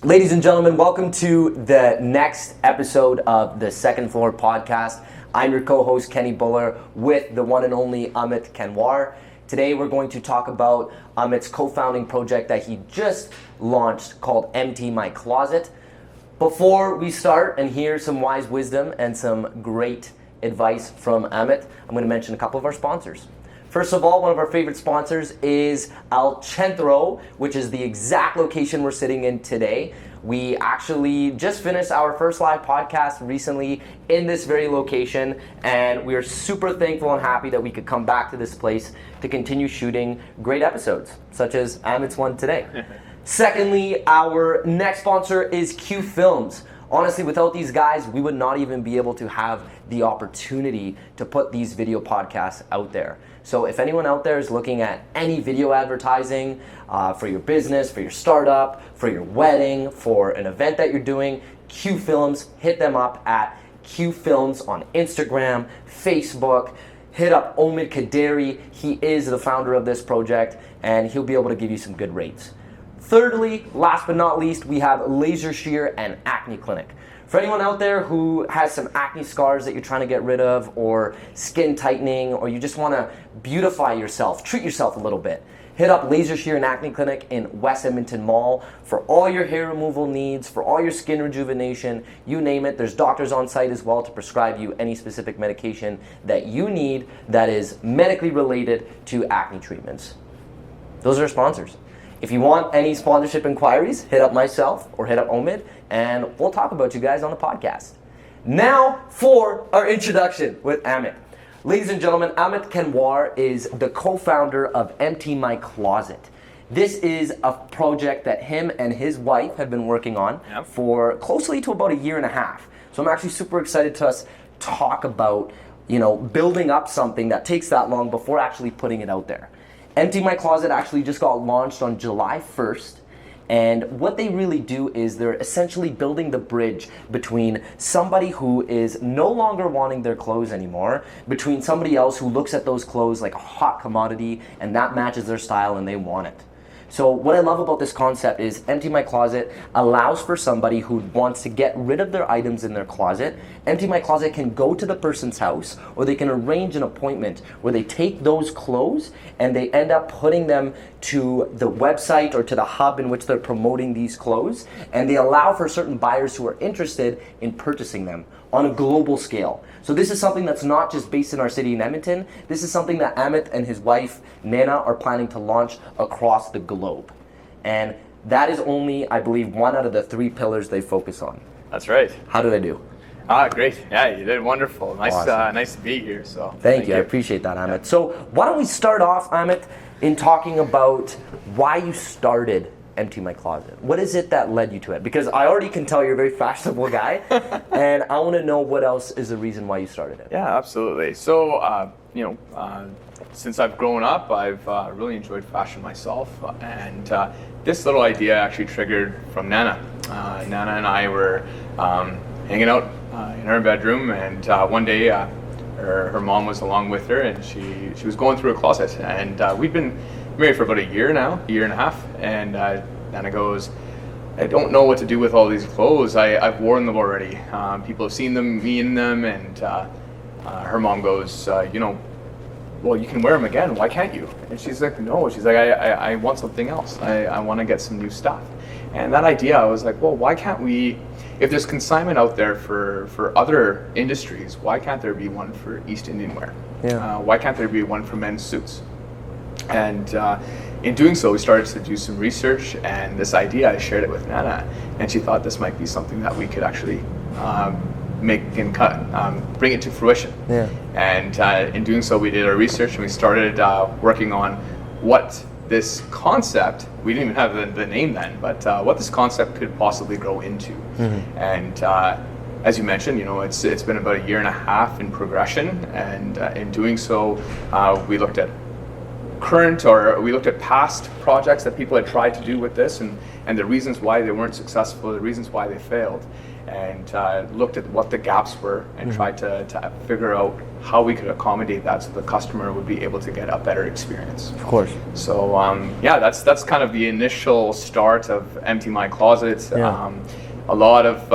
Ladies and gentlemen, welcome to the next episode of the Second Floor Podcast. I'm your co-host, Kenny Buller, with the one and only Amit Kanwar. Today we're going to talk about Amit's co-founding project that he just launched called MT MyCloset. Before we start and hear some wise wisdom and some great advice from Amit, I'm going to mention a couple of our sponsors. First of all, one of our favorite sponsors is Al Centro, which is the exact location we're sitting in today. We actually just finished our first live podcast recently in this very location, and we are super thankful and happy that we could come back to this place to continue shooting great episodes, such as Amit's one today. Secondly, our next sponsor is Q Films. Honestly, without these guys, we would not even be able to have the opportunity to put these video podcasts out there. So if anyone out there is looking at any video advertising for your business, for your startup, for your wedding, for an event that you're doing, Q Films, hit them up at Q Films on Instagram, Facebook. Hit up Amit Kanwar. He is the founder of this project, and he'll be able to give you some good rates. Thirdly, last but not least, we have Laser Shear and Acne Clinic. For anyone out there who has some acne scars that you're trying to get rid of, or skin tightening, or you just want to beautify yourself, treat yourself a little bit, hit up Laser Shear and Acne Clinic in West Edmonton Mall for all your hair removal needs, for all your skin rejuvenation, you name it. There's doctors on site as well to prescribe you any specific medication that you need that is medically related to acne treatments. Those are our sponsors. If you want any sponsorship inquiries, hit up myself or hit up Omid, and we'll talk about you guys on the podcast. Now for our introduction with Amit. Ladies and gentlemen, Amit Kanwar is the co-founder of MT MyCloset. This is a project that him and his wife have been working on for closely to about a year and a half. So I'm actually super excited to talk about, building up something that takes that long before actually putting it out there. MT MyCloset actually just got launched on July 1st, and what they really do is they're essentially building the bridge between somebody who is no longer wanting their clothes anymore, between somebody else who looks at those clothes like a hot commodity and that matches their style and they want it. So what I love about this concept is MT MyCloset allows for somebody who wants to get rid of their items in their closet. MT MyCloset can go to the person's house, or they can arrange an appointment where they take those clothes and they end up putting them to the website or to the hub in which they're promoting these clothes, and they allow for certain buyers who are interested in purchasing them on a global scale. So this is something that's not just based in our city in Edmonton. This is something that Amit and his wife, Naina, are planning to launch across the globe. And that is only, I believe, one out of the 3 pillars they focus on. That's right. How did I do? Great. Yeah, you did wonderful. Nice, awesome. Nice to be here. So Thank you. I appreciate that, Amit. Yeah. So why don't we start off, Amit, in talking about why you started MT MyCloset. What is it that led you to it? Because I already can tell you're a very fashionable guy, and I want to know what else is the reason why you started it. Yeah, absolutely. So, since I've grown up, I've really enjoyed fashion myself, and this little idea actually triggered from Nana. Nana and I were hanging out in our bedroom, and one day her mom was along with her, and she was going through a closet, and we'd been married for about a year and a half, and Nana goes, I don't know what to do with all these clothes. I've worn them already. People have seen them, me in them, and her mom goes, well, you can wear them again. Why can't you? And she's like, no. She's like, I want something else. I want to get some new stuff. And that idea, I was like, well, why can't we, if there's consignment out there for other industries, why can't there be one for East Indian wear? Yeah. Why can't there be one for men's suits? And in doing so, we started to do some research, and this idea, I shared it with Nana, and she thought this might be something that we could actually make and bring it to fruition. Yeah. And in doing so, we did our research, and we started working on what this concept, we didn't even have the name then, but what this concept could possibly grow into. Mm-hmm. And as you mentioned, it's been about a year and a half in progression, and in doing so, we looked at past projects that people had tried to do with this, and the reasons why they weren't successful, the reasons why they failed. and looked at what the gaps were and tried to figure out how we could accommodate that so the customer would be able to get a better experience. Of course. So that's kind of the initial start of MT MyCloset. Yeah. A lot of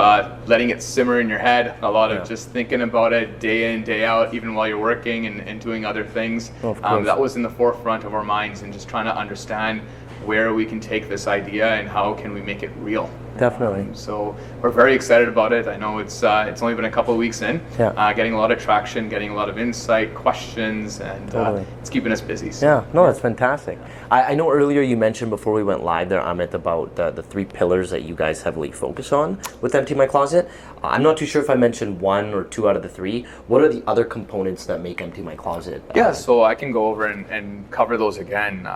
letting it simmer in your head, a lot of just thinking about it day in, day out, even while you're working and doing other things. Of course. That was in the forefront of our minds, and just trying to understand where we can take this idea and how can we make it real. Definitely. So we're very excited about it. I know it's only been a couple of weeks in, getting a lot of traction, getting a lot of insight, questions, and it's keeping us busy. So. Yeah, no, that's fantastic. I know earlier you mentioned before we went live there, Amit, about the 3 pillars that you guys heavily focus on with MT MyCloset. I'm not too sure if I mentioned 1 or 2 out of the 3. What are the other components that make MT MyCloset? Yeah, so I can go over and cover those again.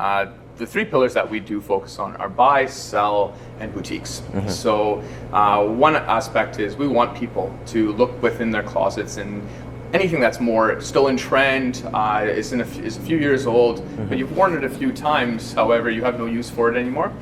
The 3 pillars that we do focus on are buy, sell, and boutiques. So one aspect is we want people to look within their closets, and anything that's more still in trend, is a few years old, but you've worn it a few times, however you have no use for it anymore.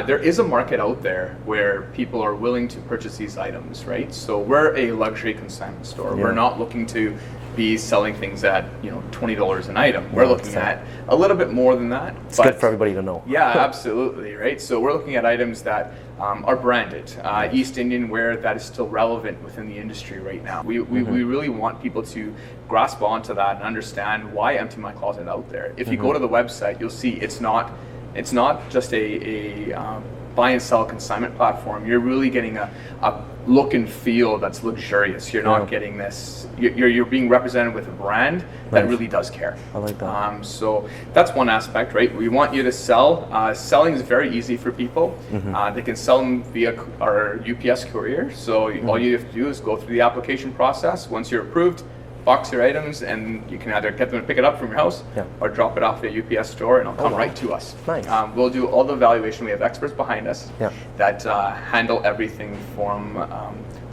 There is a market out there where people are willing to purchase these items, right? So we're a luxury consignment store. We're not looking to be selling things at $20 an item. We're looking at a little bit more than that. It's good for everybody to know. Yeah, absolutely, right? So we're looking at items that are branded, East Indian wear that is still relevant within the industry right now. We really want people to grasp onto that and understand why MT MyCloset out there. If you go to the website, you'll see it's not just a buy and sell consignment platform. You're really getting a look and feel that's luxurious. You're not getting this. You're being represented with a brand that really does care. I like that. So that's one aspect, right? We want you to sell. Selling is very easy for people. They can sell them via our UPS courier. So all you have to do is go through the application process. Once you're approved, box your items, and you can either get them to pick it up from your house or drop it off at a UPS store, and it'll come right to us. Nice. We'll do all the evaluation. We have experts behind us that handle everything from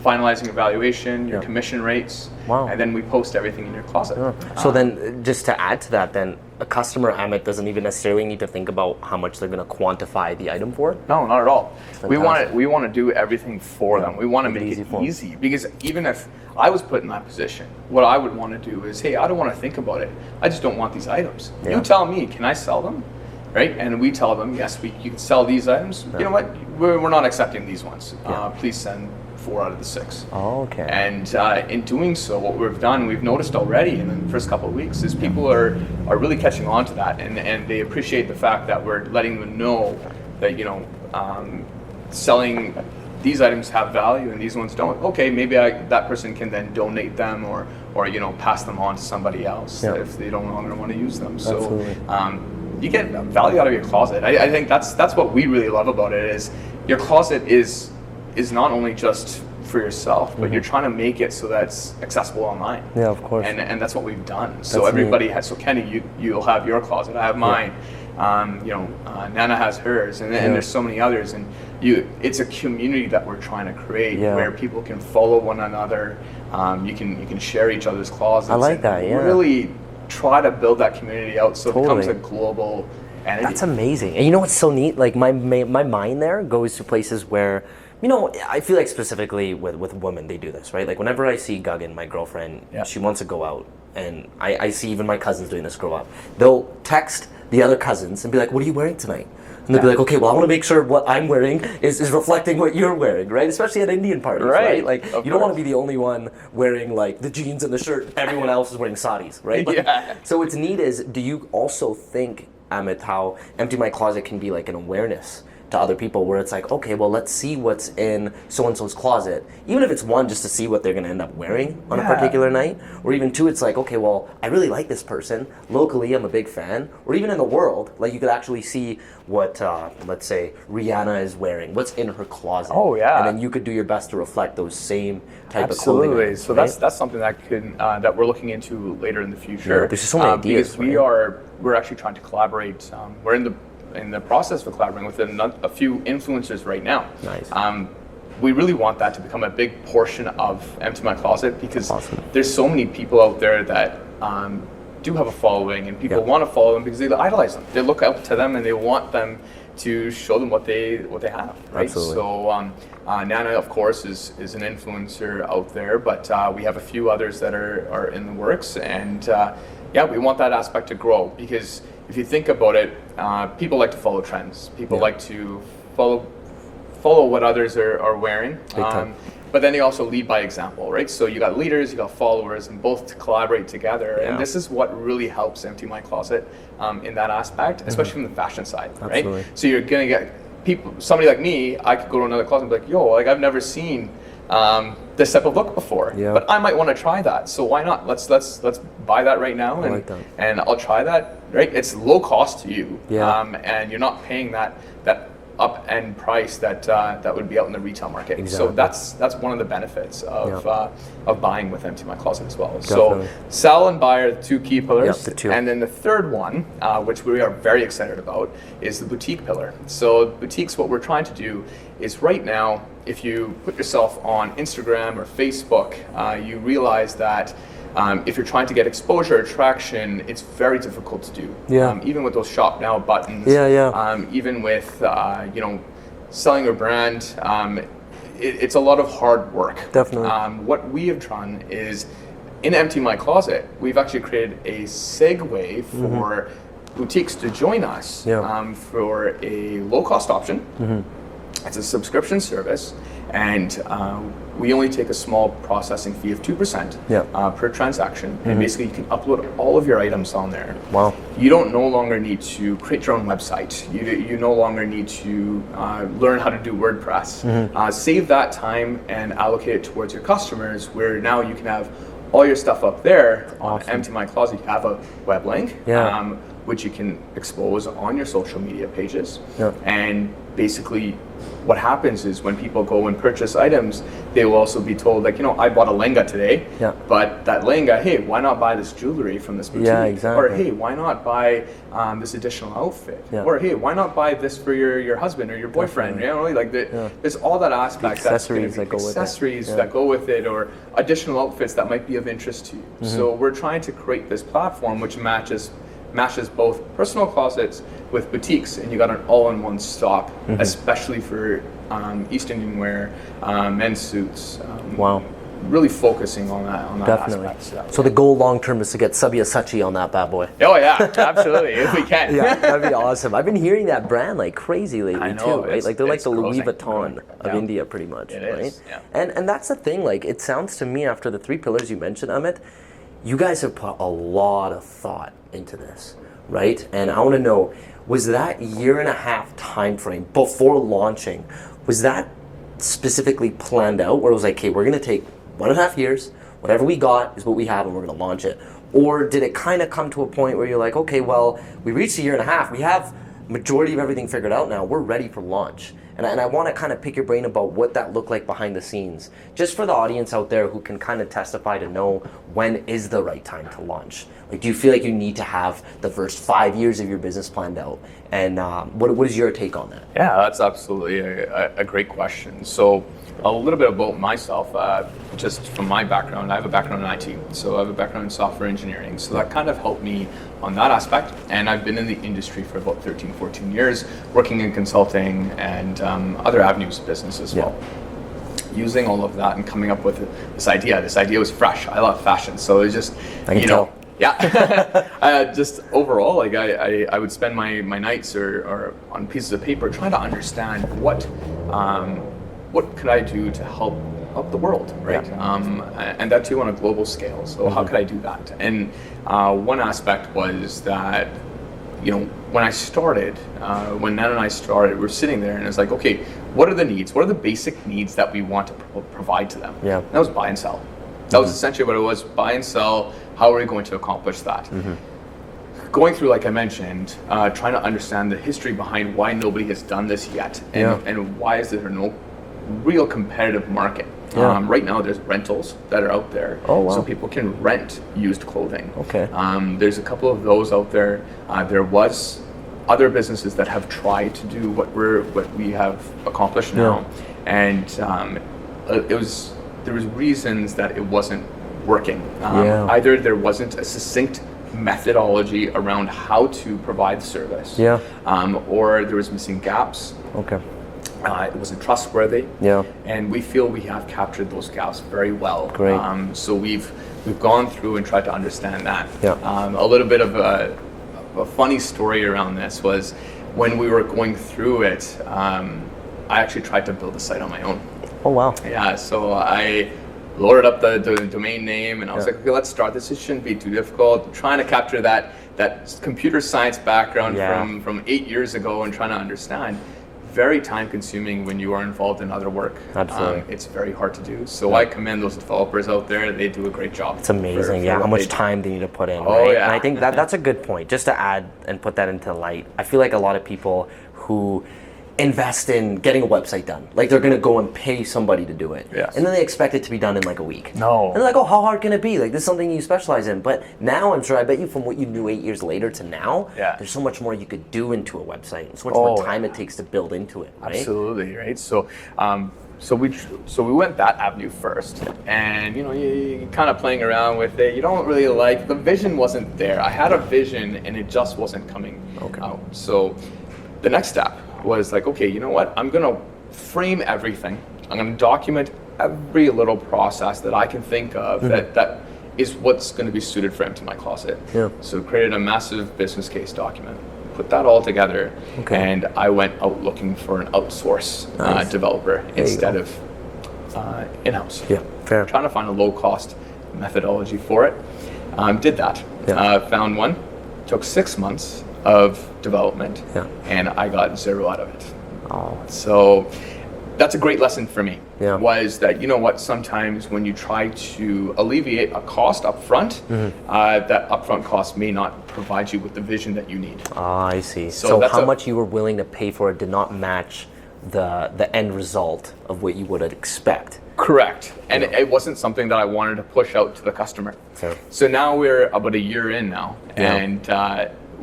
finalizing evaluation, your commission rates, and then we post everything in your closet. So then, just to add to that, then a customer, Amit, doesn't even necessarily need to think about how much they're going to quantify the item for? No, not at all. We want to do everything for them. We want to make it easy, because even if I was put in that position, what I would want to do is, hey, I don't want to think about it. I just don't want these items. You tell me, can I sell them? Right? And we tell them, yes, you can sell these items. You know what? We're not accepting these ones. Please send 4 out of the 6. Oh, okay. And in doing so, what we've noticed already in the first couple of weeks is people are really catching on to that, and they appreciate the fact that we're letting them know that selling these items have value and these ones don't. Okay, maybe that person can then donate them or pass them on to somebody else if they don't longer want to use them. So you get value out of your closet. I think that's what we really love about it, is your closet is not only just for yourself, but you're trying to make it so that it's accessible online. Yeah, of course. And that's what we've done. So everybody has. So Kenny, you'll have your closet. I have mine. Nana has hers, and there's so many others. And it's a community that we're trying to create where people can follow one another. You can share each other's closets. I like that. Yeah. Really try to build that community out so it becomes a global entity. That's amazing. And you know what's so neat? Like my mind there goes to places where, I feel like specifically with women, they do this, right? Like whenever I see Guggen, my girlfriend, she wants to go out, and I see even my cousins doing this grow up. They'll text the other cousins and be like, what are you wearing tonight? And they'll be like, okay, well, I want to make sure what I'm wearing is reflecting what you're wearing, right? Especially at Indian parties, right? Like, you don't want to be the only one wearing like the jeans and the shirt. Everyone else is wearing saris, right? So what's neat is, do you also think, Amit, how MT MyCloset can be like an awareness to other people, where it's like, okay, well, let's see what's in so-and-so's closet, even if it's 1, just to see what they're going to end up wearing on a particular night, or even 2, it's like, okay, well, I really like this person locally, I'm a big fan, or even in the world, like you could actually see what let's say Rihanna is wearing, what's in her closet, and then you could do your best to reflect those same type of clothing. Absolutely. So that's something that we're looking into later in the future. There's just so many ideas, because we're actually trying to collaborate. We're in the process of collaborating with a few influencers right now. Nice. We really want that to become a big portion of MT MyCloset, because there's so many people out there that do have a following, and people want to follow them because they idolize them. They look up to them and they want them to show them what they have, right? Absolutely. So Naina, of course, is an influencer out there, but we have a few others that are in the works, and we want that aspect to grow, because if you think about it, people like to follow trends. People like to follow what others are wearing. But then they also lead by example, right? So you got leaders, you got followers, and both to collaborate together. Yeah. And this is what really helps MT MyCloset in that aspect, especially from the fashion side, right? So you're gonna get people, somebody like me, I could go to another closet and be like, yo, like I've never seen this type of look before, but I might want to try that. So why not? Let's buy that right now, and I'll try that. Right? It's low cost to you, and you're not paying that up end price that would be out in the retail market. Exactly. So that's one of the benefits of buying with MT MyCloset as well. Definitely. So sell and buy are the two key pillars, and then the third one, which we are very excited about, is the boutique pillar. So boutiques, what we're trying to do is right now, if you put yourself on Instagram or Facebook, you realize that if you're trying to get exposure or traction, it's very difficult to do. Even with those shop now buttons. Even with selling your brand, it's a lot of hard work. Definitely. What we have done is, in MT MyCloset, we've actually created a segue for boutiques to join us for a low-cost option. It's a subscription service, and we only take a small processing fee of 2% per transaction, and basically you can upload all of your items on there. Wow. You don't no longer need to create your own website. You no longer need to learn how to do WordPress. Save that time and allocate it towards your customers, where now you can have all your stuff up there on MT MyCloset. You have a web link, which you can expose on your social media pages, and basically what happens is when people go and purchase items, they will also be told, like, I bought a lehenga today, but that lehenga, hey, why not buy this jewelry from this boutique? Or hey, why not buy this additional outfit? Or hey, why not buy this for your husband or your boyfriend? There's all that aspect, accessories that go with it, or additional outfits that might be of interest to you. So we're trying to create this platform which matches both personal closets with boutiques, and you got an all-in-one stop, especially for East Indian wear, men's suits. Really focusing on that aspect. So the goal long-term is to get Sabyasachi on that bad boy. Oh yeah, absolutely, if we can. That'd be awesome. I've been hearing that brand like crazy lately too, right? Like they're like the Louis Vuitton of India pretty much, right? And that's the thing, like it sounds to me, after the three pillars you mentioned, Amit, you guys have put a lot of thought into this, right? And I want to know, was that 1.5-year time frame before launching, was that specifically planned out, where it was like, okay, we're going to take 1.5 years, whatever we got is what we have, and we're going to launch it? Or did it kind of come to a point where you're like, okay, well, we reached 1.5 years, we have majority of everything figured out now, we're ready for launch? And I want to kind of pick your brain about what that looked like behind the scenes, just for the audience out there who can kind of testify to know when is the right time to launch. Like, do you feel like you need to have the first 5 years of your business planned out? And what is your take on that? Yeah, that's absolutely a great question. So a little bit about myself, just from my background. I have a background in IT, so I have a background in software engineering. So that kind of helped me on that aspect. And I've been in the industry for about 13, 14 years, working in consulting and other avenues of business as well. Using all of that and coming up with this idea. This idea was fresh. I love fashion, so it was just, just overall, like I would spend my nights or on pieces of paper trying to understand what could I do to help the world, right? And that too on a global scale. So how could I do that? And one aspect was that, when I started, when Naina and I started, we're sitting there and it's like, okay, what are the needs? What are the basic needs that we want to provide to them? And that was buy and sell. That was essentially what it was, buy and sell. How are we going to accomplish that? Going through, like I mentioned, trying to understand the history behind why nobody has done this yet, and why is there no real competitive market. Right now there's rentals that are out there, so people can rent used clothing. There's a couple of those out there. There was other businesses that have tried to do what we have accomplished now, and there was reasons that it wasn't working. Either there wasn't a succinct methodology around how to provide the service. Yeah. Or there was missing gaps. Okay. It wasn't trustworthy. Yeah. And we feel we have captured those gaps very well. Great. So we've gone through and tried to understand that. Yeah. A little bit of a funny story around this was when we were going through it, I actually tried to build a site on my own. Oh, wow. Yeah, so I loaded up the domain name and I was like, okay, let's start this. It shouldn't be too difficult. Trying to capture that computer science background from 8 years ago and trying to understand. Very time consuming when you are involved in other work. Absolutely. It's very hard to do. So I commend those developers out there. They do a great job. It's amazing, how much time they need to put in, Oh, right? yeah. And I think that's a good point. Just to add and put that into light, I feel like a lot of people who invest in getting a website done, like they're gonna go and pay somebody to do it, Yes. and then they expect it to be done in like a week. No. And they're like, oh, how hard can it be? Like, this is something you specialize in. But now, I'm sure, I bet you from what you knew 8 years later to now, there's so much more you could do into a website, and so much more time it takes to build into it, right? Absolutely, right? So we went that avenue first, and you kind of playing around with it. You don't really like, the vision wasn't there. I had a vision and it just wasn't coming out. So the next step was like, okay, you know what? I'm gonna frame everything. I'm gonna document every little process that I can think of that is what's gonna be suited for MT MyCloset. Yeah. So created a massive business case document, put that all together, and I went out looking for an outsource developer instead of in-house. Yeah, fair. Trying to find a low-cost methodology for it. Did that. Found one. Took 6 months of development, and I got 0 out of it. Oh. So that's a great lesson for me. Yeah. Was that, you know what, sometimes when you try to alleviate a cost up front, that upfront cost may not provide you with the vision that you need. Ah, I see. So that's how much you were willing to pay for it did not match the end result of what you would expect. Correct. And it wasn't something that I wanted to push out to the customer. Fair. So now we're about a year in now, and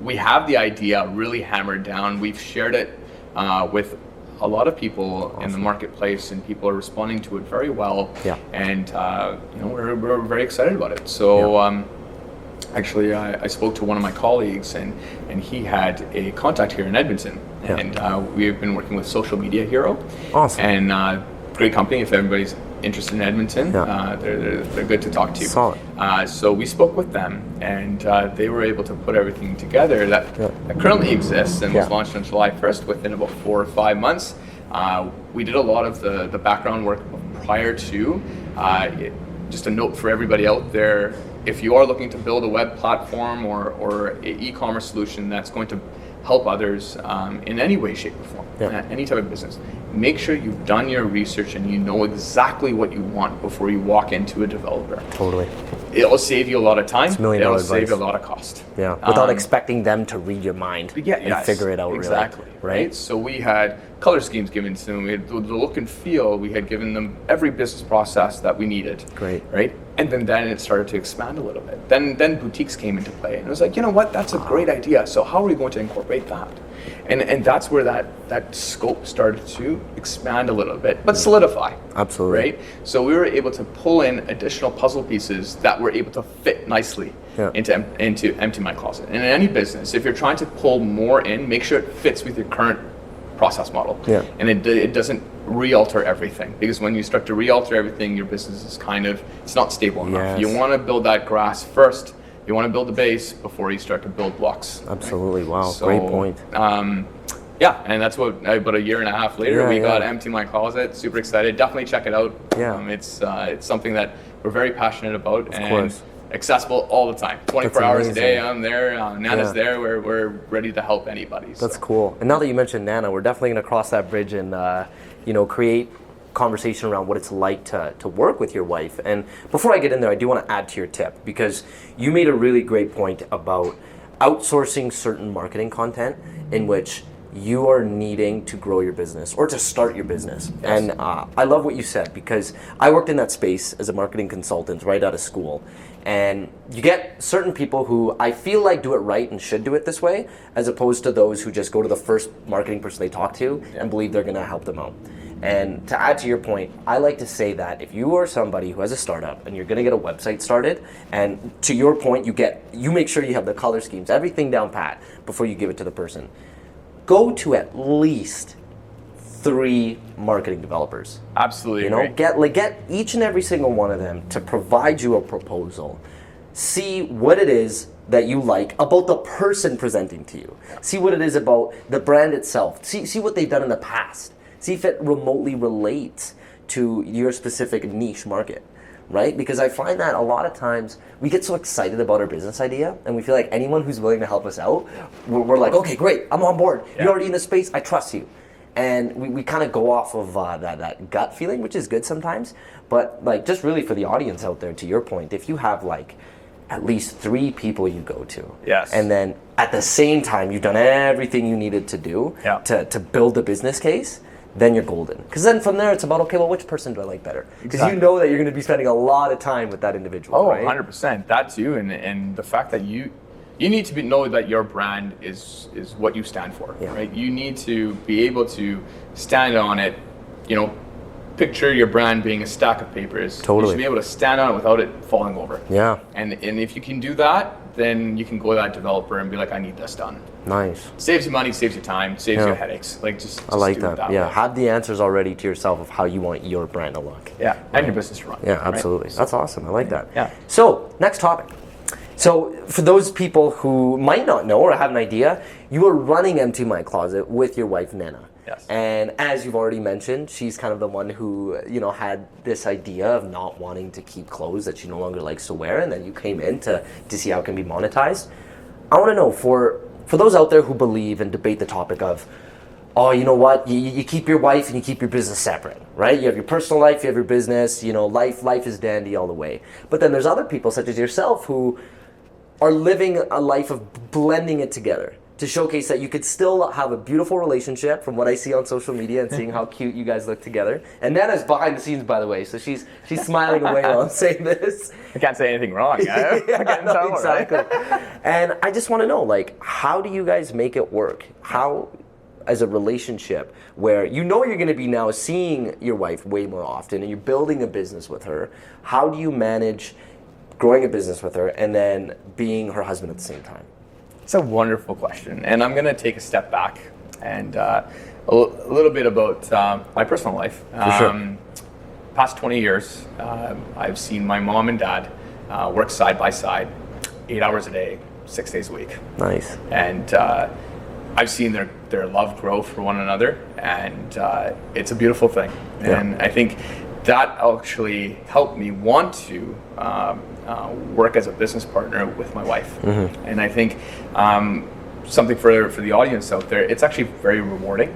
we have the idea really hammered down. We've shared it with a lot of people in the marketplace, and people are responding to it very well. Yeah. And we're very excited about it. So actually, I spoke to one of my colleagues, and he had a contact here in Edmonton, and we've been working with Social Media Hero. Awesome. And great company. If everybody's interested in Edmonton, they're good to talk to. Solid. So we spoke with them, and they were able to put everything together that currently exists and was launched on July 1st within about 4 or 5 months. We did a lot of the background work prior to. Just a note for everybody out there, if you are looking to build a web platform or an e-commerce solution that's going to help others in any way, shape, or form, any type of business, make sure you've done your research and you know exactly what you want before you walk into a developer. Totally. It'll save you a lot of time. It'll save you a lot of cost. Yeah, without expecting them to read your mind and figure it out exactly, really. Right? So we had color schemes given to them. We had the look and feel. We had given them every business process that we needed. Great. Right? And then it started to expand a little bit. Then boutiques came into play. And it was like, you know what? That's a great idea. So how are we going to incorporate that? And that's where that scope started to expand a little bit, but solidify. Absolutely. Right? So we were able to pull in additional puzzle pieces that were able to fit nicely into MT MyCloset. And in any business, if you're trying to pull more in, make sure it fits with your current process model. Yeah. And it doesn't re-alter everything, because when you start to re-alter everything, your business is it's not stable enough. You want to build that grass first. You want to build the base before you start to build blocks. Absolutely. Right? Wow. So, great point. And that's what about a year and a half later we got MT MyCloset. Super excited. Definitely check it out. Yeah. It's something that we're very passionate about and accessible all the time. 24 hours a day. I'm there. Nana's there. We're ready to help anybody. That's cool. And now that you mentioned Nana, we're definitely going to cross that bridge and create conversation around what it's like to work with your wife. And before I get in there, I do want to add to your tip, because you made a really great point about outsourcing certain marketing content in which you are needing to grow your business or to start your business. Yes. And I love what you said, because I worked in that space as a marketing consultant right out of school. And you get certain people who I feel like do it right and should do it this way, as opposed to those who just go to the first marketing person they talk to and believe they're going to help them out. And to add to your point, I like to say that if you are somebody who has a startup and you're going to get a website started, and to your point, you make sure you have the color schemes, everything down pat before you give it to the person. Go to at least 3 marketing developers. Absolutely. You know, get each and every single one of them to provide you a proposal. See what it is that you like about the person presenting to you. See what it is about the brand itself. See what they've done in the past. See if it remotely relates to your specific niche market, right? Because I find that a lot of times we get so excited about our business idea and we feel like anyone who's willing to help us out, we're like, okay, great, I'm on board. You're already in the space, I trust you. And we kind of go off of that gut feeling, which is good sometimes. But like, just really for the audience out there, to your point, if you have like at least 3 people you go to, and then at the same time you've done everything you needed to do to build the business case, then you're golden. Because then from there it's about, okay, well, which person do I like better? Because you know that you're going to be spending a lot of time with that individual, right? 100%. That too, and the fact that you need to know that your brand is what you stand for, right? You need to be able to stand on it, you know, picture your brand being a stack of papers. Totally. You should be able to stand on it without it falling over. Yeah. And if you can do that, then you can go to that developer and be like, I need this done. Nice. Saves you money, saves you time, saves you headaches. Like just I like do that. it that Yeah. way. Have the answers already to yourself of how you want your brand to look. Yeah. And your business to run. Yeah, absolutely. Right? That's awesome. I like that. Yeah. So, next topic. So, for those people who might not know or have an idea, you are running MT MyCloset with your wife, Naina. Yes. And as you've already mentioned, she's kind of the one who, you know, had this idea of not wanting to keep clothes that she no longer likes to wear, and then you came in to see how it can be monetized. I want to know, for those out there who believe and debate the topic of, oh, you know what, you keep your wife and you keep your business separate, right? You have your personal life, you have your business, you know, life is dandy all the way. But then there's other people such as yourself who are living a life of blending it together to showcase that you could still have a beautiful relationship from what I see on social media and seeing how cute you guys look together. And Nana's behind the scenes, by the way, so she's smiling away while I'm saying this. I can't say anything wrong. Exactly. And I just want to know, like, how do you guys make it work? How, as a relationship where you know you're going to be now seeing your wife way more often and you're building a business with her, how do you manage growing a business with her and then being her husband at the same time? It's a wonderful question, and I'm going to take a step back and a little bit about my personal life. For sure. Past 20 years, I've seen my mom and dad work side by side, 8 hours a day, 6 days a week. Nice. And I've seen their love grow for one another, and it's a beautiful thing. And I think that actually helped me want to work as a business partner with my wife. Mm-hmm. And I think something for the audience out there, it's actually very rewarding.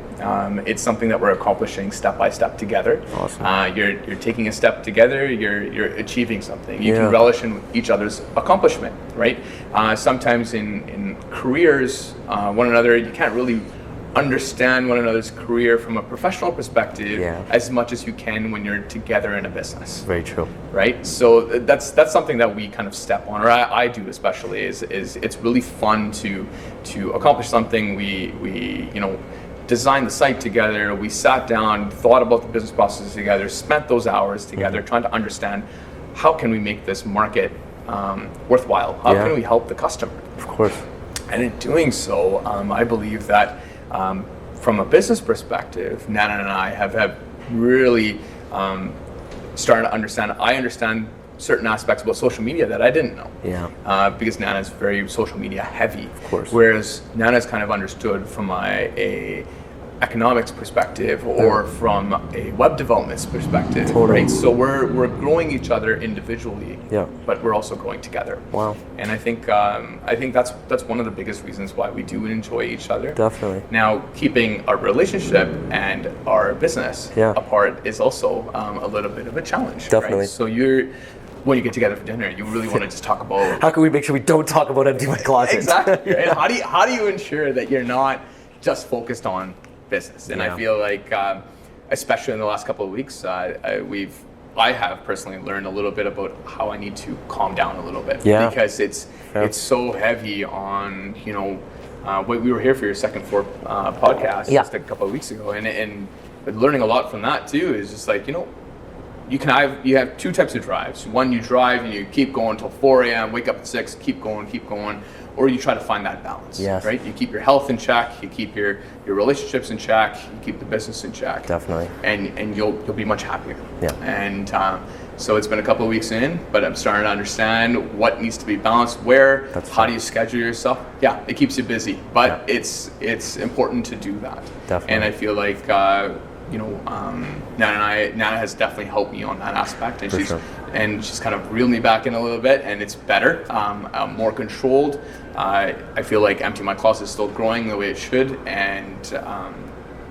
It's something that we're accomplishing step by step together. Awesome. You're taking a step together, you're achieving something. You can relish in each other's accomplishment, right? Sometimes in careers, one another, you can't really understand one another's career from a professional perspective as much as you can when you're together in a business. Very true. Right? So that's something that we kind of step on, or I do especially, is it's really fun to accomplish something. We you know, designed the site together, we sat down, thought about the business processes together, spent those hours together trying to understand how can we make this market worthwhile? How can we help the customer? Of course. And in doing so, I believe that from a business perspective, Nana and I have really started to understand. I understand certain aspects about social media that I didn't know. Because Nana's very social media heavy. Of course. Whereas Nana's kind of understood from a economics perspective or from a web development perspective. Totally. Right? So we're growing each other individually, but we're also growing together. Wow. And I think that's one of the biggest reasons why we do enjoy each other. Definitely. Now, keeping our relationship and our business apart is also a little bit of a challenge. Definitely. Right? So when you get together for dinner, you really want to just talk about how can we make sure we don't talk about empty my closet? Exactly. Right? How do you ensure that you're not just focused on business? And I feel like, especially in the last couple of weeks, I have personally learned a little bit about how I need to calm down a little bit because it's so heavy on, you know, we were here for your second floor podcast just a couple of weeks ago, and learning a lot from that too is just like, you have two types of drives. One, you drive and you keep going until 4 a.m., wake up at 6, keep going, or you try to find that balance, right? You keep your health in check, you keep your relationships in check, you keep the business in check. Definitely. And you'll be much happier. Yeah. And so it's been a couple of weeks in, but I'm starting to understand what needs to be balanced where. How do you schedule yourself? Yeah, it keeps you busy, but it's important to do that. Definitely. And I feel like Naina has definitely helped me on that aspect, and she's kind of reeled me back in a little bit, and it's better, more controlled. I feel like MT MyCloset is still growing the way it should, and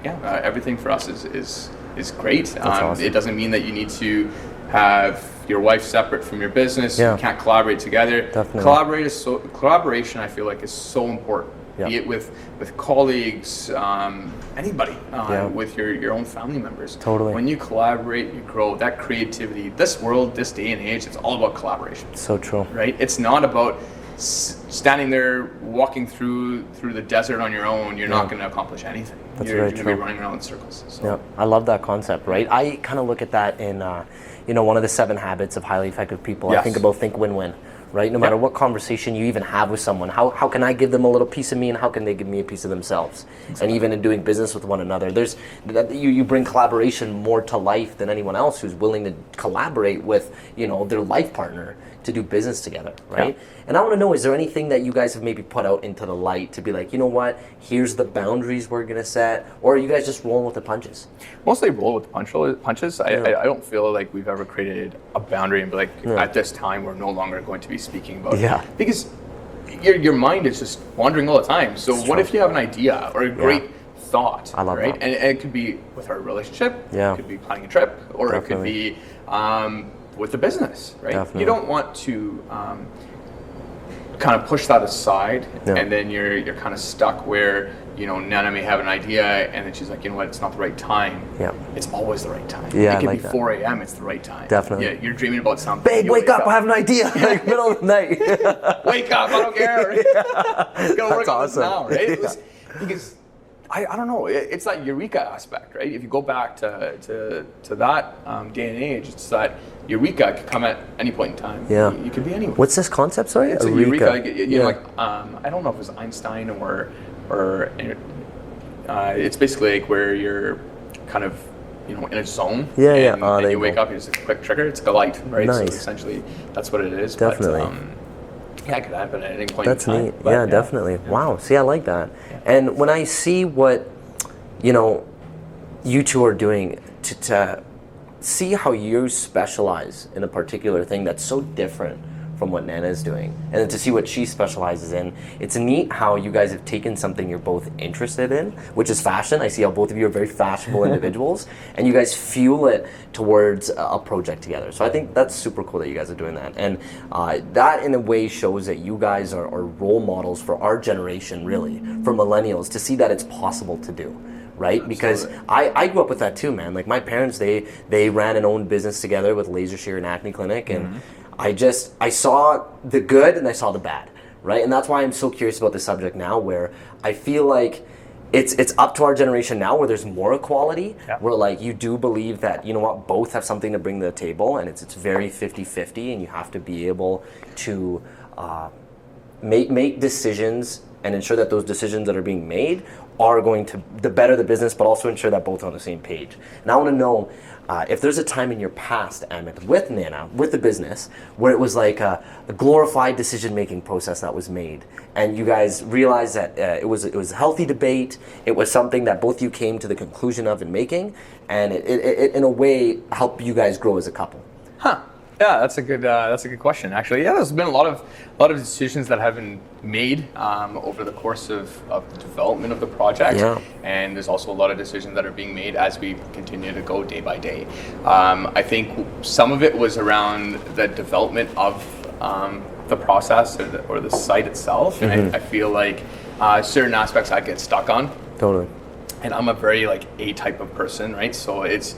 everything for us is great. Awesome. It doesn't mean that you need to have your wife separate from your business. You can't collaborate together. Definitely. Collaboration, I feel like, is so important. Be it with colleagues, anybody, with your own family members. Totally. When you collaborate, you grow. That creativity, this world, this day and age, it's all about collaboration. So true. Right? It's not about standing there, walking through the desert on your own. You're not going to accomplish anything. You're going to be running around in circles. So. Yeah, I love that concept, right? I kind of look at that in, one of the 7 habits of highly effective people. I think about think win-win. Right? No matter what conversation you even have with someone, how can I give them a little piece of me, and how can they give me a piece of themselves? Exactly. And even in doing business with one another, you bring collaboration more to life than anyone else who's willing to collaborate with their life partner to do business together, right? Yeah. And I want to know, is there anything that you guys have maybe put out into the light to be like, you know what, here's the boundaries we're going to set, or are you guys just rolling with the punches? Mostly roll with the punches. I don't feel like we've ever created a boundary and be like, at this time, we're no longer going to be speaking about it. Because your mind is just wandering all the time. So what if you have an idea or a great thought, I love right? that. And it could be with our relationship, it could be planning a trip, or it could be with the business, right? Definitely. You don't want to kind of push that aside, and then you're kind of stuck where Naina may have an idea, and then she's like, you know what, it's not the right time. Yeah, it's always the right time. Yeah, it could be 4 a.m. It's the right time. Definitely. Yeah, you're dreaming about something. Babe, wake up! I have an idea. Like middle of the night. Wake up! I don't care. Gotta work on this now, right? Because I don't know. It's that eureka aspect, right? If you go back to that day and age, it's that eureka could come at any point in time. Yeah. You could be anywhere. What's this concept? Sorry, it's a eureka. I don't know if it was Einstein or it's basically like where you're kind of in a zone. And you wake up and it's a quick trigger. It's like a light, right? Nice. So essentially, that's what it is. Definitely. But, it could happen at any point That's in time. neat. But, definitely. Yeah. Wow. See, I like that. Yeah. And when I see what, you two are doing to see how you specialize in a particular thing that's so different from what Naina is doing, and then to see what she specializes in, it's neat how you guys have taken something you're both interested in, which is fashion. I see how both of you are very fashionable individuals, and you guys fuel it towards a project together. So I think that's super cool that you guys are doing that, and that in a way shows that you guys are role models for our generation, really, for millennials, to see that it's possible to do. Right? Because I grew up with that too, man. Like my parents, they ran and owned business together with laser shear and acne clinic, and I saw the good and I saw the bad, right? And that's why I'm so curious about this subject now, where I feel like it's up to our generation now, where there's more equality, where like you do believe that, both have something to bring to the table, and it's very 50-50, and you have to be able to make decisions and ensure that those decisions that are being made are going to better the business, but also ensure that both are on the same page. And I want to know if there's a time in your past, Amit, with Naina, with the business, where it was like a glorified decision-making process that was made, and you guys realized that it was a healthy debate, it was something that both you came to the conclusion of in making, and it in a way helped you guys grow as a couple. Yeah, that's a good question, actually. Yeah, there's been a lot of decisions that have been made over the course of the development of the project, and there's also a lot of decisions that are being made as we continue to go day by day. I think some of it was around the development of the process or the site itself, and I feel like certain aspects I get stuck on. Totally. And I'm a very A type of person, right? So it's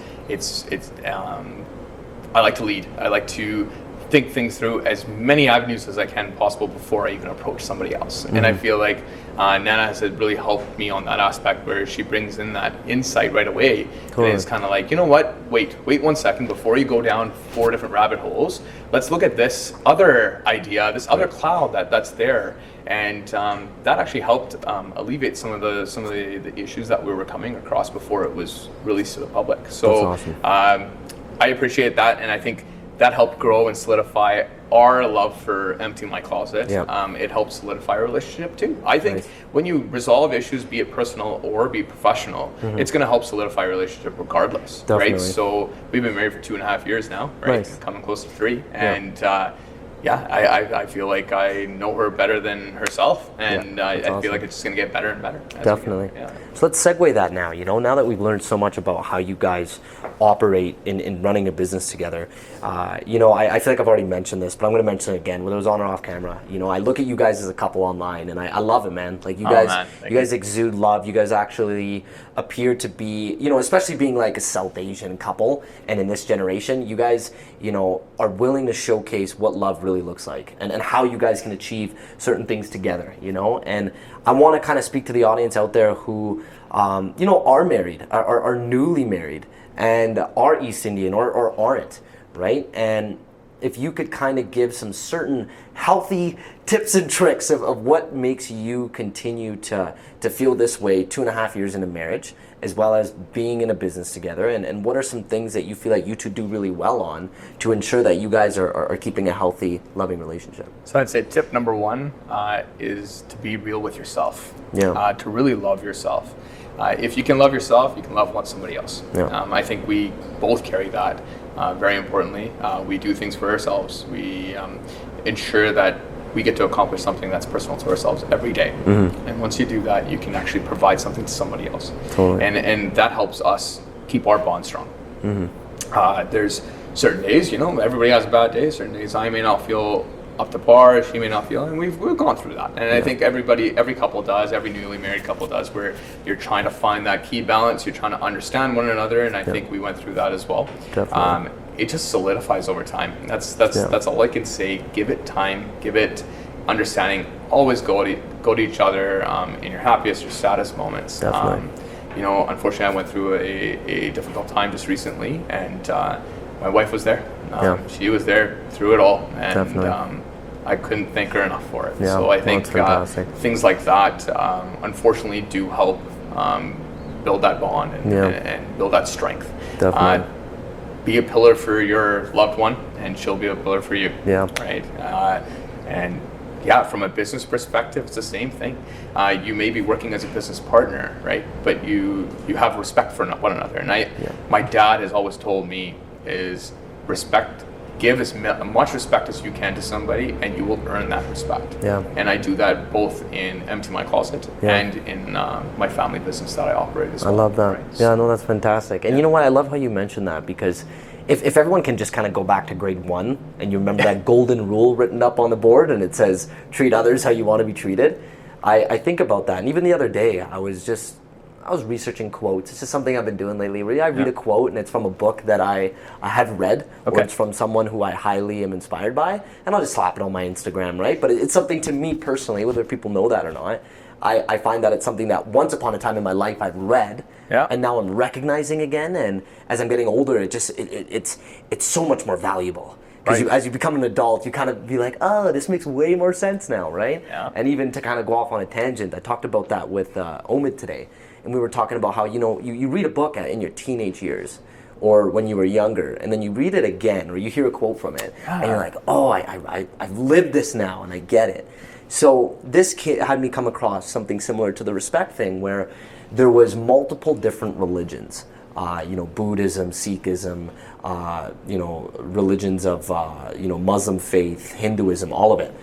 I like to lead. I like to think things through as many avenues as I can possible before I even approach somebody else. And I feel like Naina has really helped me on that aspect, where she brings in that insight right away. Totally. And it's kind of like, you know what, wait 1 second before you go down 4 different rabbit holes. Let's look at this other idea, this other cloud that's there. And that actually helped alleviate some of the issues that we were coming across before it was released to the public. So that's awesome. I appreciate that, and I think that helped grow and solidify our love for MT MyCloset. Yep. It helps solidify our relationship too. I think when you resolve issues, be it personal or be professional, it's going to help solidify a relationship regardless. Definitely. Right? So we've been married for 2.5 years now, right? Nice. Coming close to 3, and I feel like I know her better than herself, and I feel like it's just going to get better and better. Definitely. So let's segue that now. Now that we've learned so much about how you guys operate in running a business together, I feel like I've already mentioned this, but I'm going to mention it again, whether it was on or off camera. I look at you guys as a couple online, and I love it, man. Like you guys exude love. You guys actually appear to be, especially being like a South Asian couple, and in this generation, you guys, are willing to showcase what love really looks like, and how you guys can achieve certain things together, and I want to kind of speak to the audience out there who are married, are newly married, and are East Indian or aren't, right? And if you could kind of give some certain healthy tips and tricks of what makes you continue to feel this way 2.5 years into marriage, as well as being in a business together, and what are some things that you feel like you two do really well on to ensure that you guys are keeping a healthy, loving relationship? So I'd say tip number 1 is to be real with yourself. To really love yourself. If you can love yourself, you can love somebody else. I think we both carry that very importantly. We do things for ourselves. We ensure that we get to accomplish something that's personal to ourselves every day. And once you do that, you can actually provide something to somebody else. Totally. And that helps us keep our bond strong. There's certain days, everybody has a bad day. Certain days I may not feel up to par, she may not feel, and we've gone through that. And I think every couple does, every newly married couple does, where you're trying to find that key balance, you're trying to understand one another, and I think we went through that as well. Definitely. It just solidifies over time. That's all I can say. Give it time, give it understanding. Always go to each other in your happiest or saddest moments. Definitely. Unfortunately, I went through a difficult time just recently, and my wife was there. She was there through it all, and I couldn't thank her enough for it. So I think things like that, unfortunately, do help build that bond and build that strength. Definitely. Be a pillar for your loved one, and she'll be a pillar for you. Right. From a business perspective, it's the same thing. You may be working as a business partner, right? But you have respect for one another. And my dad has always told me is respect. Give as much respect as you can to somebody, and you will earn that respect. And I do that both in MT MyCloset and in my family business that I operate as well. I love that. Right? No, that's fantastic. And you know what? I love how you mentioned that, because if everyone can just kind of go back to grade 1, and you remember that golden rule written up on the board, and it says, treat others how you want to be treated. I think about that. And even the other day, I was researching quotes. It's just something I've been doing lately. Where I read a quote, and it's from a book that I have read, or it's from someone who I highly am inspired by, and I'll just slap it on my Instagram, right? But it's something to me personally, whether people know that or not. I find that it's something that once upon a time in my life I've read, and now I'm recognizing again. And as I'm getting older, it's so much more valuable. Because as you become an adult, you kind of be like, oh, this makes way more sense now, right? And even to kind of go off on a tangent, I talked about that with Amit today. And we were talking about how, you read a book in your teenage years, or when you were younger, and then you read it again, or you hear a quote from it, and you're like, oh, I've lived this now, and I get it. So this kid had me come across something similar to the respect thing, where there was multiple different religions, Buddhism, Sikhism, religions of, Muslim faith, Hinduism, all of it.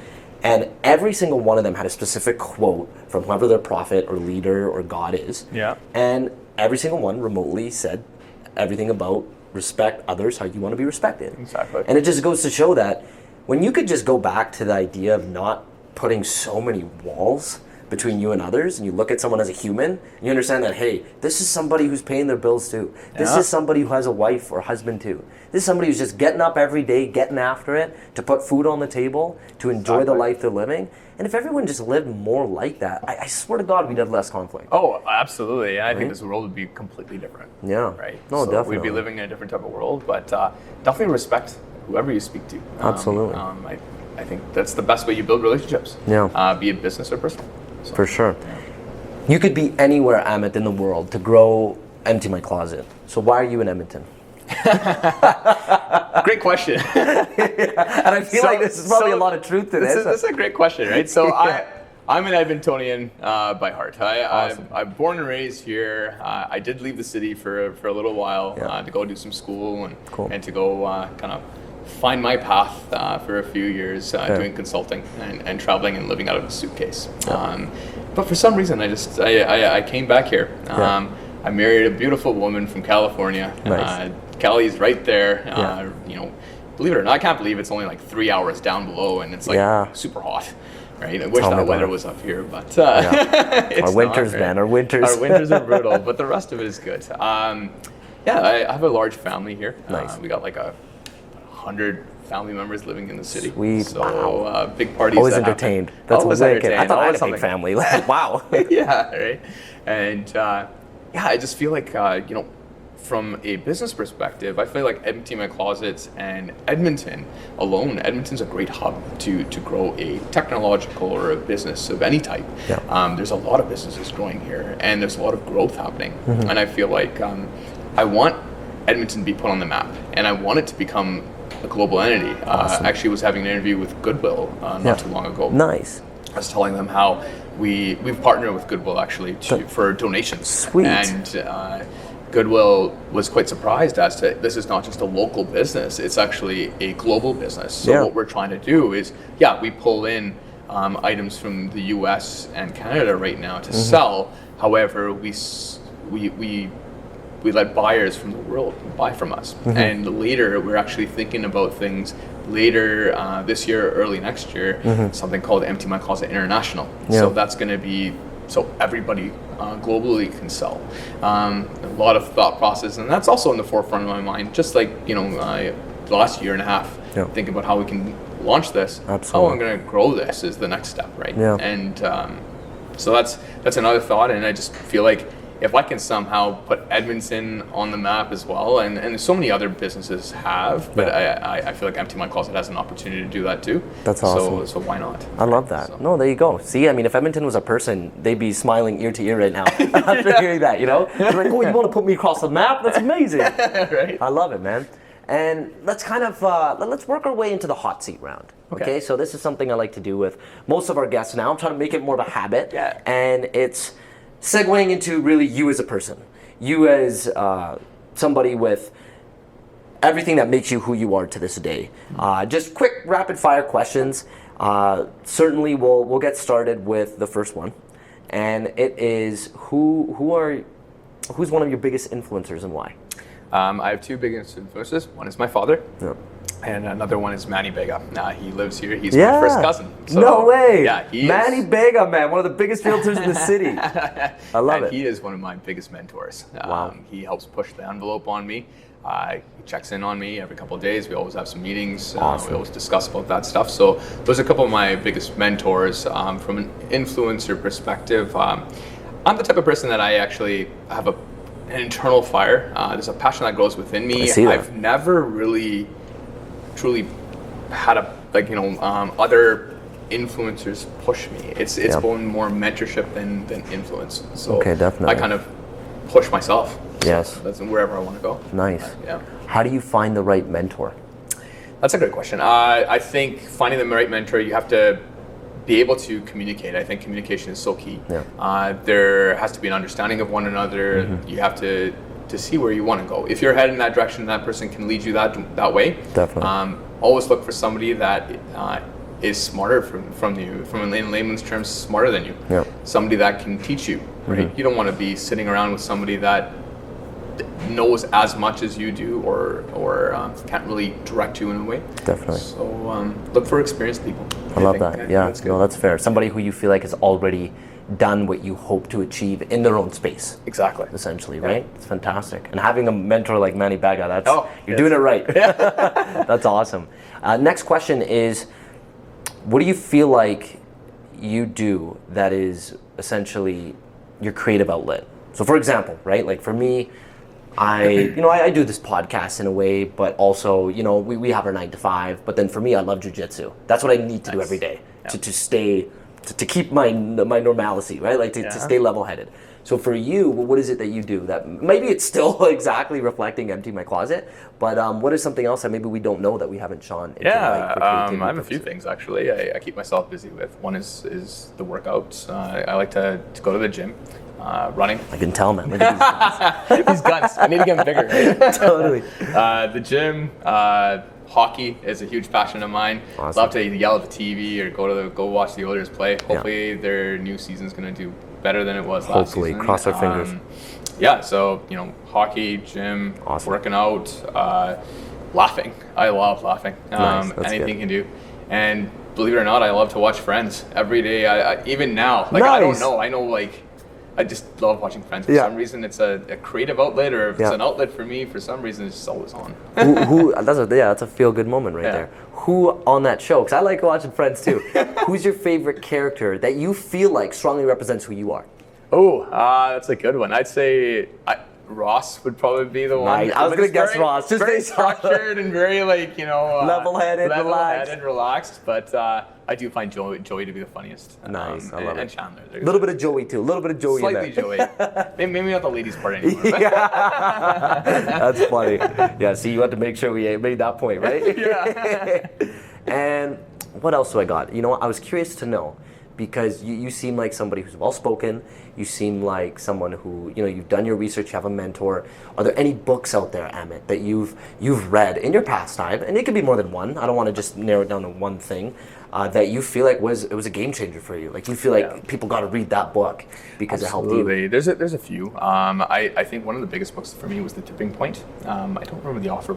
And every single one of them had a specific quote from whoever their prophet or leader or God is. And every single one remotely said everything about respect others how you want to be respected. Exactly. And it just goes to show that when you could just go back to the idea of not putting so many walls between you and others, and you look at someone as a human, and you understand that, hey, this is somebody who's paying their bills too. This is somebody who has a wife or husband too. This is somebody who's just getting up every day, getting after it, to put food on the table, to enjoy the life they're living. And if everyone just lived more like that, I swear to God, we'd have less conflict. Oh, absolutely. I think this world would be completely different. Yeah. Right? No, definitely. We'd be living in a different type of world, but definitely respect whoever you speak to. Absolutely. I think that's the best way you build relationships. Yeah. Be it business or personal. So, For sure. You could be anywhere, Amit, in the world to grow MT MyCloset. So why are you in Edmonton? Great question. And I feel like this is probably a lot of truth to this. This is a great question, right? So I'm an Edmontonian by heart. Awesome. I'm born and raised here. I did leave the city for a little while to go do some school and to go kind of find my path for a few years doing consulting and traveling and living out of a suitcase. But for some reason, I came back here. I married a beautiful woman from California. Nice. Cali's right there. You know, believe it or not, I can't believe it's only like 3 hours down below, and it's like super hot. Right? I wish that weather was up here, but it's our winters, not, right? man. Our winters are brutal, but the rest of it is good. I have a large family here. Nice. We got like 100 family members living in the city. Sweet. So big parties. Always entertained. That's always wicked. entertained. I thought I had a Something. big family. Wow. Yeah, right. And I just feel like you know, from a business perspective, I feel like MT MyCloset and Edmonton alone, Edmonton's a great hub to grow a technological or a business of any type. Yeah. There's a lot of businesses growing here, and there's a lot of growth happening. And I feel like I want Edmonton to be put on the map, and I want it to become a global entity. Awesome. Actually was having an interview with Goodwill not too long ago. Nice. I was telling them how we've partnered with Goodwill actually for donations. Sweet. And Goodwill was quite surprised as to this is not just a local business, it's actually a global business. So what we're trying to do is, we pull in items from the US and Canada right now to sell. However, we let buyers from the world buy from us. And later, we're actually thinking about things later this year, early next year, something called MT MyCloset International. So that's going to be so everybody globally can sell. A lot of thought process, and that's also in the forefront of my mind. Just like, you know, the last year and a half, thinking about how we can launch this, how I'm going to grow this is the next step, right? And so that's another thought, and I just feel like if I can somehow put Edmonton on the map as well, and so many other businesses have, but I feel like MT MyCloset has an opportunity to do that too. That's awesome. So why not? I love that. So. No, there you go. See, I mean, if Edmonton was a person, they'd be smiling ear to ear right now after hearing that, you know? They're like, oh, you want to put me across the map? That's amazing. Right. I love it, man. And let's kind of, let's work our way into the hot seat round. Okay, so this is something I like to do with most of our guests now. I'm trying to make it more of a habit. And it's segueing into really you as a person. You as somebody with everything that makes you who you are to this day. Just quick rapid fire questions. Certainly we'll get started with the first one. And it is who's one of your biggest influencers and why? I have two biggest influences. One is my father. And another one is Manny Bega. He lives here. He's my first cousin. So, no way. Yeah, Manny Bega, man, one of the biggest realtors in the city. I love it. He is one of my biggest mentors. Wow. He helps push the envelope on me. He checks in on me every couple of days. We always have some meetings. Awesome. We always discuss about that stuff. So those are a couple of my biggest mentors. From an influencer perspective, I'm the type of person that I actually have an internal fire. There's a passion that grows within me. I've never really truly had other influencers push me. It's been more mentorship than influence. So definitely. I kind of push myself. Yes. So that's wherever I want to go. Nice. How do you find the right mentor? That's a good question. I think finding the right mentor, you have to be able to communicate. I think communication is so key. There has to be an understanding of one another. You have to see where you want to go. If you're heading in that direction, that person can lead you that way. Definitely. Always look for somebody that is smarter from you, from in layman's terms, smarter than you. Somebody that can teach you. Right? You don't want to be sitting around with somebody that knows as much as you do, or can't really direct you in a way. Definitely. So look for experienced people. I love that. Yeah, no, that's fair. Somebody who you feel like has already done what you hope to achieve in their own space. Exactly. Essentially, right? It's fantastic. And having a mentor like Manny Baga, you're yes. doing it right. That's awesome. Next question is, what do you feel like you do that is essentially your creative outlet? So for example, right, like for me, I do this podcast in a way, but also, we have our 9 to 5, but then for me, I love jujitsu. That's what I need to do every day to keep my normalcy, right? Like to stay level-headed. So for you, what is it that you do that maybe it's still exactly reflecting MT MyCloset, but what is something else that maybe we don't know that we haven't shone into? I have a few things actually. I keep myself busy with. One is the workouts. I like to go to the gym. Running. I can tell, man. Look at these guns. These guns. I need to get them bigger. Right? Totally. The gym. Hockey is a huge passion of mine. Awesome. Love to yell at the TV or go watch the Oilers play. Hopefully their new season's going to do better than it was last season. Hopefully, cross our fingers. So hockey, gym, awesome. Working out, laughing. I love laughing. Nice. That's anything good. can do. And believe it or not, I love to watch Friends every day. I even now, Nice. I don't know. I know I just love watching Friends. For some reason, it's a creative outlet, or if it's an outlet for me, for some reason, it's just always on. That's a feel-good moment right there. Who on that show, because I like watching Friends too, who's your favorite character that you feel like strongly represents who you are? Oh, that's a good one. I'd say Ross would probably be the one. Nice. I was going to guess Ross. Just very based on structured and very level-headed, relaxed. But I do find Joey to be the funniest. Nice, I love it. And Chandler. A little bit of Joey too. A little bit of Joey Slightly in there. Joey. Maybe not the ladies part anymore. That's funny. Yeah, see, you had to make sure we made that point, right? Yeah. And what else do I got? I was curious to know, because you seem like somebody who's well-spoken. You seem like someone who, you've done your research, you have a mentor. Are there any books out there, Amit, that you've read in your pastime, and it could be more than one, I don't want to just narrow it down to one thing, that you feel like was a game changer for you? Like you feel like people got to read that book because Absolutely. it helped you? There's a few. I think one of the biggest books for me was The Tipping Point. I don't remember the author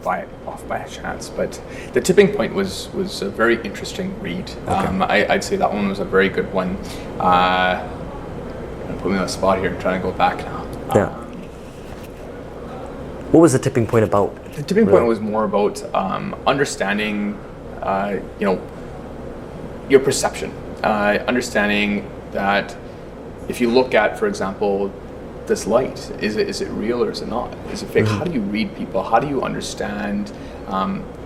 off by a chance, but The Tipping Point was a very interesting read. Okay. I'd say that one was a very good one. Put me on the spot here. I'm trying to go back now. What was The Tipping Point about? The Tipping Point was more about understanding, your perception. Understanding that if you look at, for example, this light, is it real or is it not? Is it fake? Mm-hmm. How do you read people? How do you understand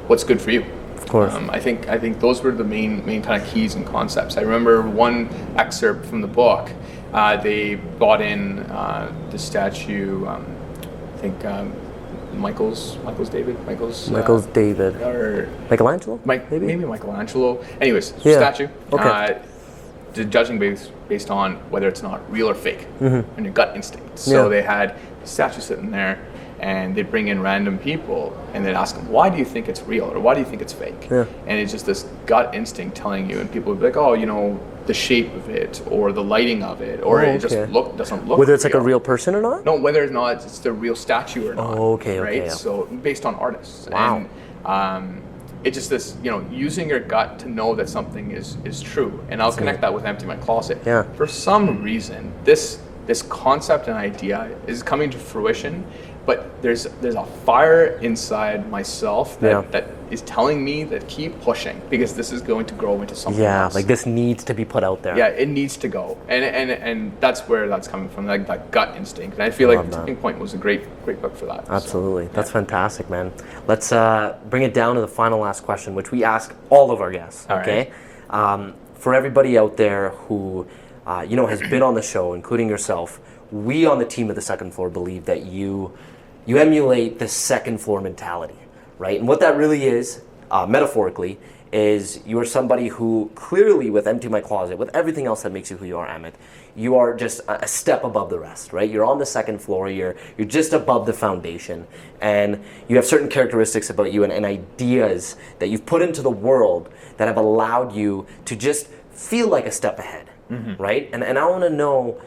what's good for you? Of course. I think those were the main kind of keys and concepts. I remember one excerpt from the book. They brought in the statue. I think Michael's David. Or Michelangelo? Maybe Michelangelo. Anyways, statue. Okay. Judging based on whether it's not real or fake, and your gut instinct. So they had the statue sitting there, and they'd bring in random people, and they'd ask them, why do you think it's real, or why do you think it's fake? Yeah. And it's just this gut instinct telling you, and people would be like, oh, the shape of it, or the lighting of it, or it just doesn't look whether it's real. like a real person or not? No, whether or not it's the real statue or not. Oh, okay, right? Yeah. So based on artists. Wow. And it's just this, using your gut to know that something is true. And I'll connect that with MT MyCloset. Yeah. For some reason, this concept and idea is coming to fruition, but there's a fire inside myself that is telling me that keep pushing, because this is going to grow into something else. Like this needs to be put out there. Yeah, it needs to go. And that's where that's coming from, like that gut instinct. And I feel like The Tipping Point was a great book for that. Absolutely. So, that's fantastic, man. Let's bring it down to the final last question, which we ask all of our guests, okay? Right. For everybody out there who has been on the show, including yourself, we on the team of the Second Floor believe that you emulate the second floor mentality, right? And what that really is, metaphorically, is you are somebody who clearly, with MT MyCloset, with everything else that makes you who you are, Amit, you are just a step above the rest, right? You're on the second floor, you're just above the foundation, and you have certain characteristics about you and ideas that you've put into the world that have allowed you to just feel like a step ahead, right? And I want to know,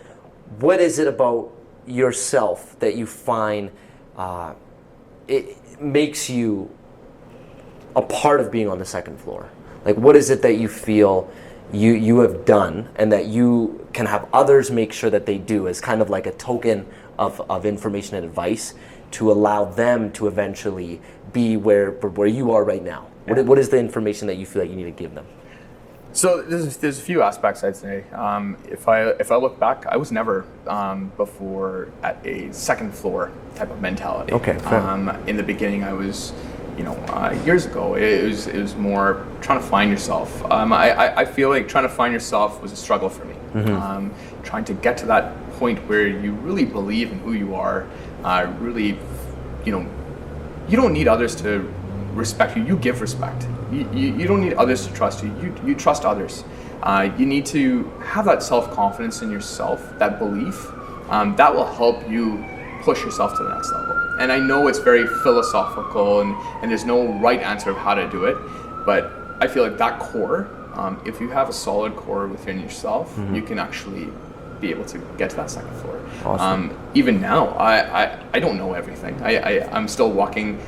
what is it about yourself that you find it makes you a part of being on the second floor? Like, what is it that you feel, you have done, and that you can have others make sure that they do, as kind of like a token of information and advice to allow them to eventually be where you are right now? Yeah. What is the information that you feel like you need to give them? So there's a few aspects, I'd say. If I look back, I was never before at a second floor type of mentality. Okay. Fair. In the beginning, I was, years ago, it was more trying to find yourself. I feel like trying to find yourself was a struggle for me. Mm-hmm. Trying to get to that point where you really believe in who you are, really, you don't need others to respect you. You give respect. You don't need others to trust you. You trust others. You need to have that self-confidence in yourself, that belief, that will help you push yourself to the next level. And I know it's very philosophical and there's no right answer of how to do it, but I feel like that core, if you have a solid core within yourself, mm-hmm. you can actually be able to get to that second floor. Awesome. Even now, I don't know everything. I'm still walking,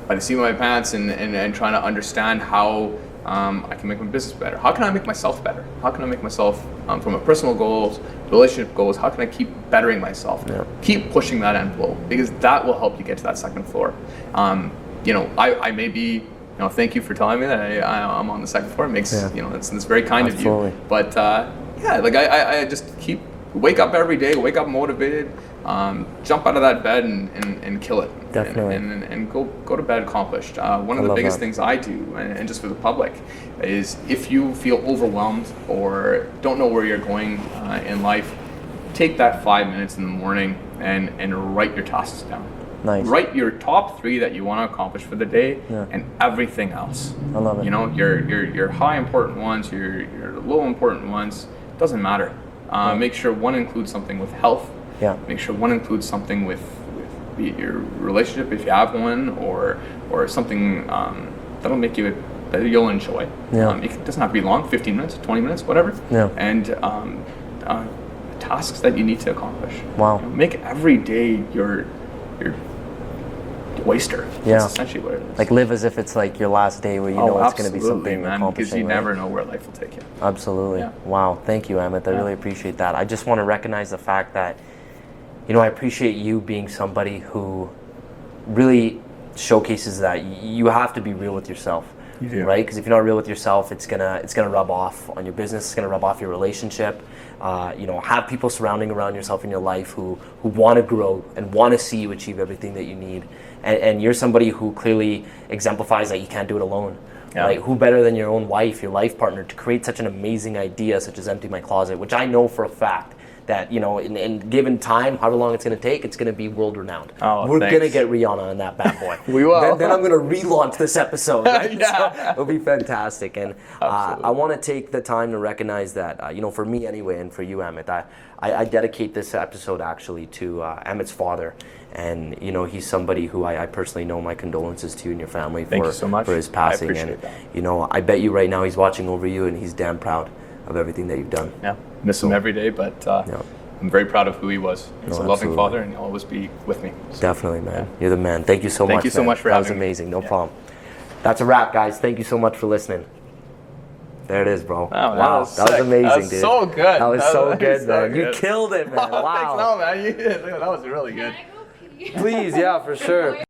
by the seat of my pants and trying to understand how I can make my business better. How can I make myself better? How can I make myself, from a personal goals, relationship goals, how can I keep bettering myself? Yeah. Keep pushing that envelope, because that will help you get to that second floor. I may be, thank you for telling me that I'm on the second floor. It makes, it's very kind Absolutely. of you. But I just wake up every day, wake up motivated, jump out of that bed and kill it. Definitely. And go to bed accomplished. One of the biggest things I do, and just for the public, is if you feel overwhelmed or don't know where you're going in life, take that 5 minutes in the morning and write your tasks down. Nice. Write your top 3 that you want to accomplish for the day, and everything else. I love it. Your high important ones, your low important ones, doesn't matter. Make sure one includes something with health. Yeah. Make sure one includes something with your relationship, if you have one, or something that'll make you that you'll enjoy. Yeah. It doesn't have to be long, 15 minutes, 20 minutes, whatever. Yeah. And tasks that you need to accomplish. Wow. Make every day your oyster. Yeah. That's essentially what it is. Like live as if it's like your last day, where it's going to be something accomplishing. Because you never know where life will take you. Absolutely. Yeah. Wow. Thank you, Amit. I really appreciate that. I just want to recognize the fact that, I appreciate you being somebody who really showcases that you have to be real with yourself. You do. Right? Because if you're not real with yourself, it's gonna rub off on your business. It's gonna rub off your relationship. Have people surrounding around yourself in your life who want to grow and want to see you achieve everything that you need. And you're somebody who clearly exemplifies that you can't do it alone. Yeah. Right? Who better than your own wife, your life partner, to create such an amazing idea such as MT MyCloset, which I know for a fact that, in given time, however long it's going to take, it's going to be world renowned. We're going to get Rihanna on that bad boy. We will. Then I'm going to relaunch this episode. Right? Yeah. So it'll be fantastic. And I want to take the time to recognize that, for me anyway, and for you, Amit, I dedicate this episode actually to Amit's father. And, he's somebody who I personally know. My condolences to you and your family Thank you so much. For his passing. I appreciate that. I bet you right now he's watching over you and he's damn proud of everything that you've done. Yeah, miss him every day, but I'm very proud of who he was. He's a loving father, and he'll always be with me. So, definitely, man. Yeah. You're the man. Thank you so much. Thank you so much for having me. That was amazing. No problem. That's a wrap, guys. Thank you so much for listening. There it is, bro. Wow, that was amazing, that was dude. So good. That was so good, so man. good. You killed it, man. Oh, wow. Thanks, no, man. That was really good. Please, yeah, for sure.